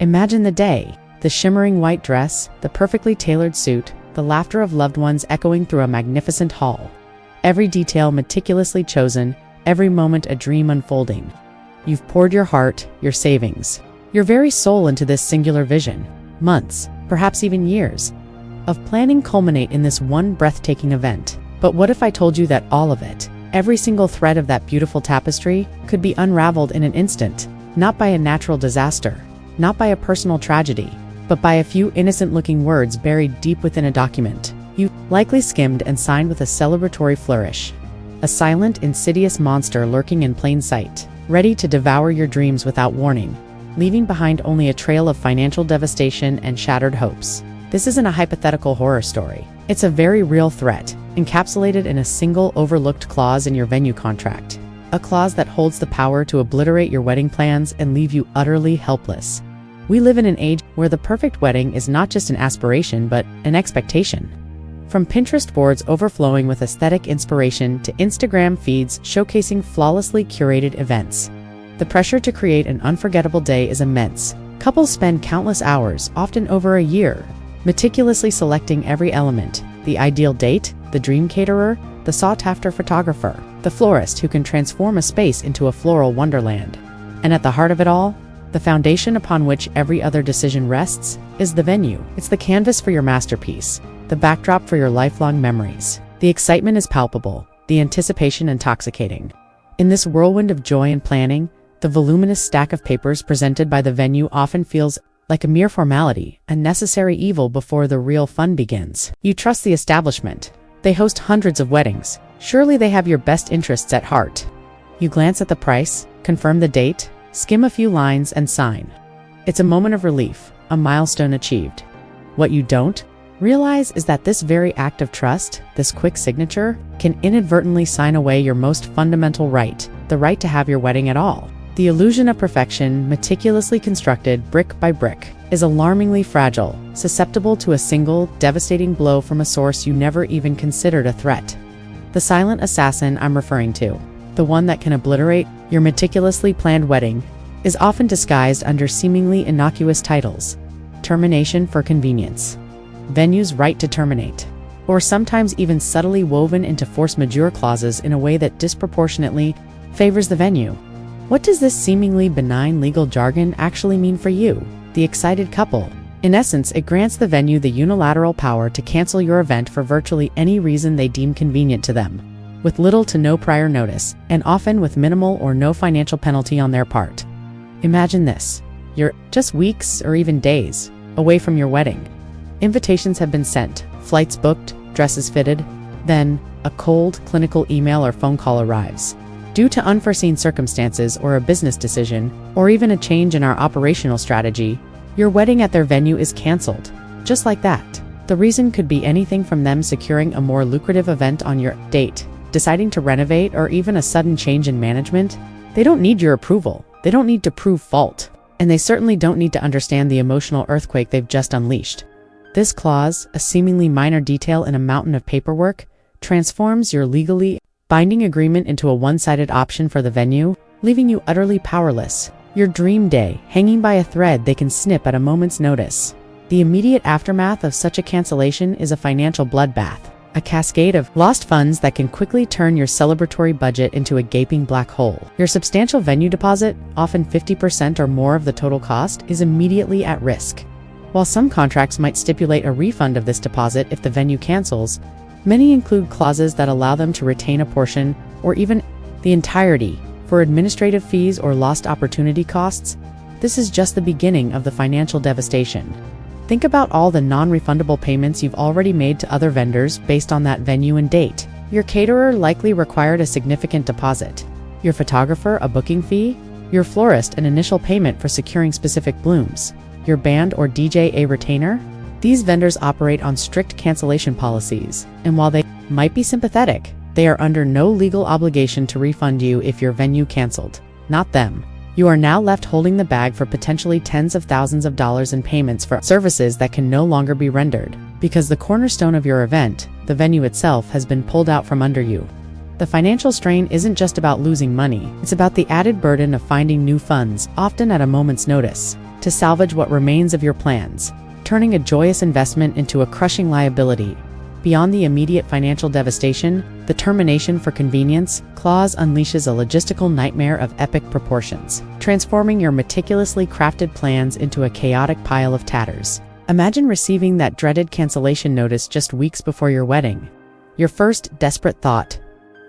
Imagine the day, the shimmering white dress, the perfectly tailored suit, the laughter of loved ones echoing through a magnificent hall. Every detail meticulously chosen, every moment a dream unfolding. You've poured your heart, your savings, your very soul into this singular vision. Months, perhaps even years, of planning culminate in this one breathtaking event. But what if I told you that all of it, every single thread of that beautiful tapestry, could be unraveled in an instant, not by a natural disaster, not by a personal tragedy, but by a few innocent-looking words buried deep within a document you likely skimmed and signed with a celebratory flourish. A silent, insidious monster lurking in plain sight, ready to devour your dreams without warning, leaving behind only a trail of financial devastation and shattered hopes. This isn't a hypothetical horror story. It's a very real threat, encapsulated in a single overlooked clause in your venue contract. A clause that holds the power to obliterate your wedding plans and leave you utterly helpless. We live in an age where the perfect wedding is not just an aspiration but an expectation. From Pinterest boards overflowing with aesthetic inspiration to Instagram feeds showcasing flawlessly curated events, the pressure to create an unforgettable day is immense. Couples spend countless hours, often over a year, meticulously selecting every element: the ideal date, the dream caterer, the sought-after photographer, the florist who can transform a space into a floral wonderland. And at the heart of it all, the foundation upon which every other decision rests, is the venue. It's the canvas for your masterpiece, the backdrop for your lifelong memories. The excitement is palpable, the anticipation intoxicating. In this whirlwind of joy and planning, the voluminous stack of papers presented by the venue often feels like a mere formality, a necessary evil before the real fun begins. You trust the establishment. They host hundreds of weddings. Surely they have your best interests at heart. You glance at the price, confirm the date, skim a few lines, and sign. It's a moment of relief, a milestone achieved. What you don't realize is that this very act of trust, this quick signature, can inadvertently sign away your most fundamental right, the right to have your wedding at all. The illusion of perfection, meticulously constructed brick by brick, is alarmingly fragile, susceptible to a single, devastating blow from a source you never even considered a threat. The silent assassin I'm referring to, the one that can obliterate your meticulously planned wedding, is often disguised under seemingly innocuous titles: termination for convenience, venue's right to terminate, or sometimes even subtly woven into force majeure clauses in a way that disproportionately favors the venue. What does this seemingly benign legal jargon actually mean for you, the excited couple? In essence, it grants the venue the unilateral power to cancel your event for virtually any reason they deem convenient to them, with little to no prior notice, and often with minimal or no financial penalty on their part. Imagine this: you're just weeks or even days away from your wedding. Invitations have been sent, flights booked, dresses fitted. Then, a cold, clinical email or phone call arrives. Due to unforeseen circumstances or a business decision, or even a change in our operational strategy, your wedding at their venue is canceled. Just like that. The reason could be anything from them securing a more lucrative event on your date, deciding to renovate, or even a sudden change in management. They don't need your approval. They don't need to prove fault. And they certainly don't need to understand the emotional earthquake they've just unleashed. This clause, a seemingly minor detail in a mountain of paperwork, transforms your legally binding agreement into a one-sided option for the venue, leaving you utterly powerless. Your dream day hanging by a thread they can snip at a moment's notice. The immediate aftermath of such a cancellation is a financial bloodbath, a cascade of lost funds that can quickly turn your celebratory budget into a gaping black hole. Your substantial venue deposit, often 50% or more of the total cost, is immediately at risk. While some contracts might stipulate a refund of this deposit if the venue cancels, many include clauses that allow them to retain a portion, or even the entirety, for administrative fees or lost opportunity costs. This is just the beginning of the financial devastation. Think about all the non-refundable payments you've already made to other vendors based on that venue and date. Your caterer likely required a significant deposit, your photographer a booking fee, your florist an initial payment for securing specific blooms, your band or DJ a retainer. These vendors operate on strict cancellation policies, and while they might be sympathetic, they are under no legal obligation to refund you if your venue canceled. Not them. You are now left holding the bag for potentially tens of thousands of dollars in payments for services that can no longer be rendered, because the cornerstone of your event, the venue itself, has been pulled out from under you. The financial strain isn't just about losing money, it's about the added burden of finding new funds, often at a moment's notice. to salvage what remains of your plans, turning a joyous investment into a crushing liability. Beyond the immediate financial devastation, the termination for convenience clause unleashes a logistical nightmare of epic proportions, transforming your meticulously crafted plans into a chaotic pile of tatters. Imagine receiving that dreaded cancellation notice just weeks before your wedding. Your first desperate thought: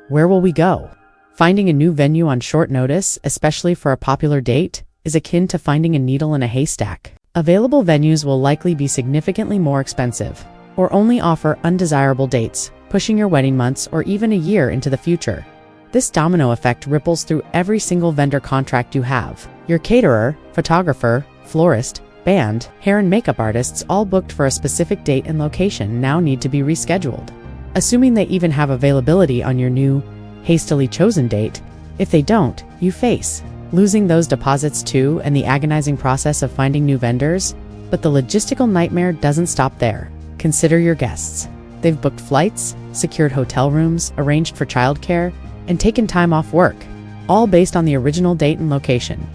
where will we go? Finding a new venue on short notice, especially for a popular date, is akin to finding a needle in a haystack. Available venues will likely be significantly more expensive, or only offer undesirable dates, pushing your wedding months or even a year into the future. This domino effect ripples through every single vendor contract you have. Your caterer, photographer, florist, band, hair and makeup artists, all booked for a specific date and location, now need to be rescheduled. Assuming they even have availability on your new, hastily chosen date. If they don't, you face losing those deposits too, and the agonizing process of finding new vendors. But the logistical nightmare doesn't stop there. Consider your guests. They've booked flights, secured hotel rooms, arranged for childcare, and taken time off work, all based on the original date and location.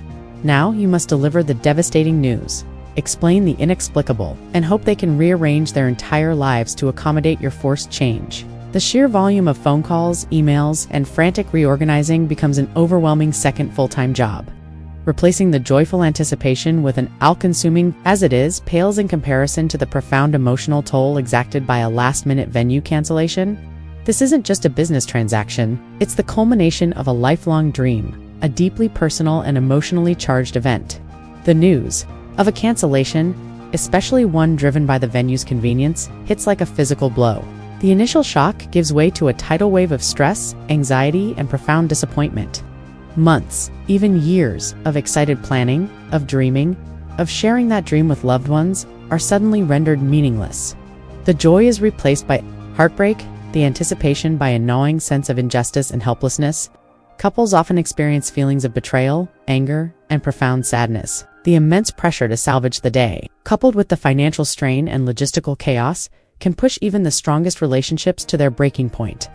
Now you must deliver the devastating news, explain the inexplicable, and hope they can rearrange their entire lives to accommodate your forced change. The sheer volume of phone calls, emails, and frantic reorganizing becomes an overwhelming second full-time job. Replacing the joyful anticipation with an all-consuming as it is pales in comparison to the profound emotional toll exacted by a last-minute venue cancellation. This isn't just a business transaction, it's the culmination of a lifelong dream, a deeply personal and emotionally charged event. The news of a cancellation, especially one driven by the venue's convenience, hits like a physical blow. The initial shock gives way to a tidal wave of stress, anxiety, and profound disappointment. Months, even years, of excited planning, of dreaming, of sharing that dream with loved ones, are suddenly rendered meaningless. The joy is replaced by heartbreak, the anticipation by a gnawing sense of injustice and helplessness. Couples often experience feelings of betrayal, anger, and profound sadness. The immense pressure to salvage the day, coupled with the financial strain and logistical chaos, can push even the strongest relationships to their breaking point.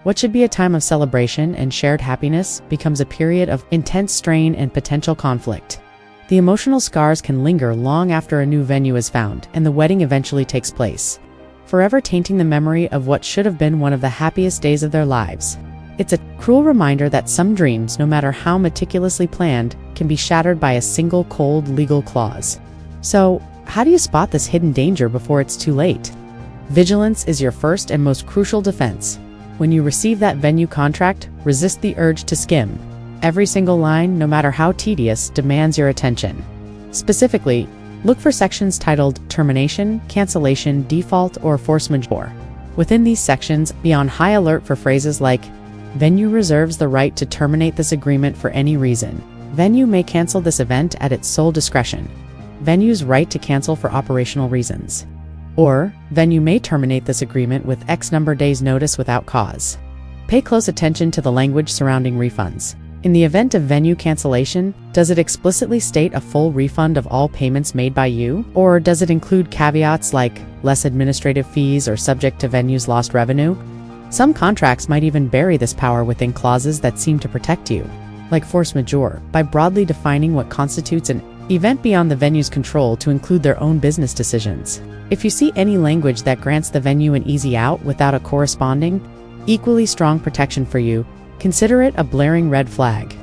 What should be a time of celebration and shared happiness becomes a period of intense strain and potential conflict. The emotional scars can linger long after a new venue is found and the wedding eventually takes place, forever tainting the memory of what should have been one of the happiest days of their lives. It's a cruel reminder that some dreams, no matter how meticulously planned, can be shattered by a single cold legal clause. So, how do you spot this hidden danger before it's too late? Vigilance is your first and most crucial defense. When you receive that venue contract, resist the urge to skim. Every single line, no matter how tedious, demands your attention. Specifically, look for sections titled Termination, Cancellation, Default, or Force Majeure. Within these sections, be on high alert for phrases like, Venue reserves the right to terminate this agreement for any reason. Venue may cancel this event at its sole discretion. Venue's right to cancel for operational reasons. Or, venue may terminate this agreement with X number days notice without cause. Pay close attention to the language surrounding refunds. In the event of venue cancellation, does it explicitly state a full refund of all payments made by you? Or does it include caveats like less administrative fees or subject to venue's lost revenue? Some contracts might even bury this power within clauses that seem to protect you, like force majeure, by broadly defining what constitutes an event beyond the venue's control to include their own business decisions. If you see any language that grants the venue an easy out without a corresponding, equally strong protection for you, consider it a blaring red flag.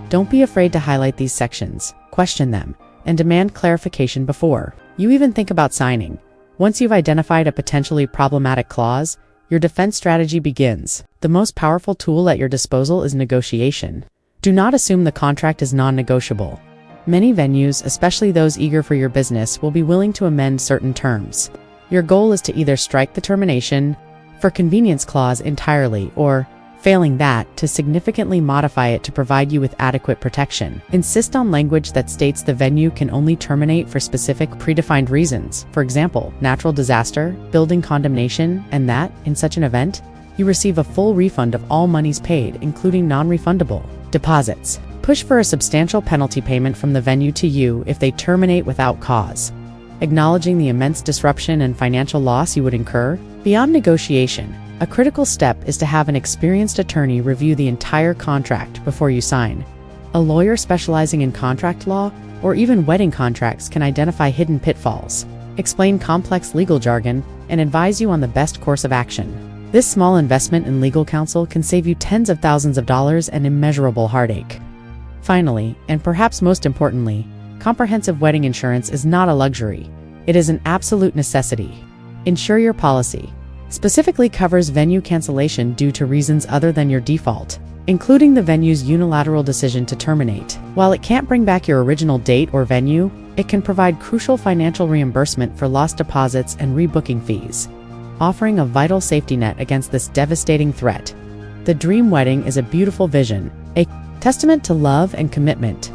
Don't be afraid to highlight these sections, question them, and demand clarification before you even think about signing. Once you've identified a potentially problematic clause, your defense strategy begins. The most powerful tool at your disposal is negotiation. Do not assume the contract is non-negotiable. Many venues, especially those eager for your business, will be willing to amend certain terms. Your goal is to either strike the termination for convenience clause entirely or, failing that, to significantly modify it to provide you with adequate protection. Insist on language that states the venue can only terminate for specific predefined reasons, for example, natural disaster, building condemnation, and that, in such an event, you receive a full refund of all monies paid, including non-refundable deposits. Push for a substantial penalty payment from the venue to you if they terminate without cause, acknowledging the immense disruption and financial loss you would incur. Beyond negotiation, a critical step is to have an experienced attorney review the entire contract before you sign. A lawyer specializing in contract law or even wedding contracts can identify hidden pitfalls, explain complex legal jargon, and advise you on the best course of action. This small investment in legal counsel can save you tens of thousands of dollars and immeasurable heartache. Finally, and perhaps most importantly, comprehensive wedding insurance is not a luxury. It is an absolute necessity. Insure Your policy specifically covers venue cancellation due to reasons other than your default, including the venue's unilateral decision to terminate. While it can't bring back your original date or venue, it can provide crucial financial reimbursement for lost deposits and rebooking fees, offering a vital safety net against this devastating threat. The dream wedding is a beautiful vision, a testament to love and commitment.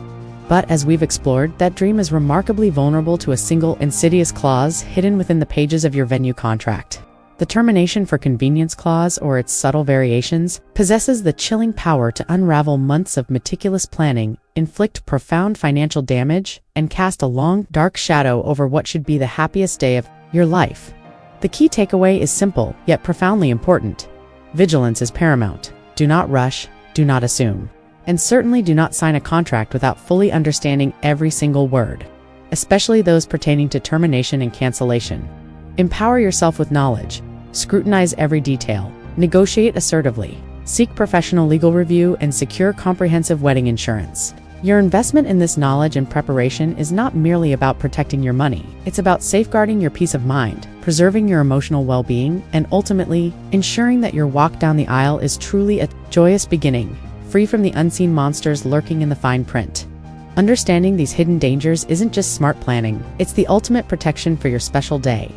But as we've explored, that dream is remarkably vulnerable to a single insidious clause hidden within the pages of your venue contract. The termination for convenience clause, or its subtle variations, possesses the chilling power to unravel months of meticulous planning, inflict profound financial damage, and cast a long, dark shadow over what should be the happiest day of your life. The key takeaway is simple, yet profoundly important. Vigilance is paramount. Do not rush, do not assume, and certainly do not sign a contract without fully understanding every single word, especially those pertaining to termination and cancellation. Empower yourself with knowledge. Scrutinize every detail. Negotiate assertively. Seek professional legal review and secure comprehensive wedding insurance. Your investment in this knowledge and preparation is not merely about protecting your money. It's about safeguarding your peace of mind, preserving your emotional well-being, and ultimately, ensuring that your walk down the aisle is truly a joyous beginning, free from the unseen monsters lurking in the fine print. Understanding these hidden dangers isn't just smart planning, it's the ultimate protection for your special day.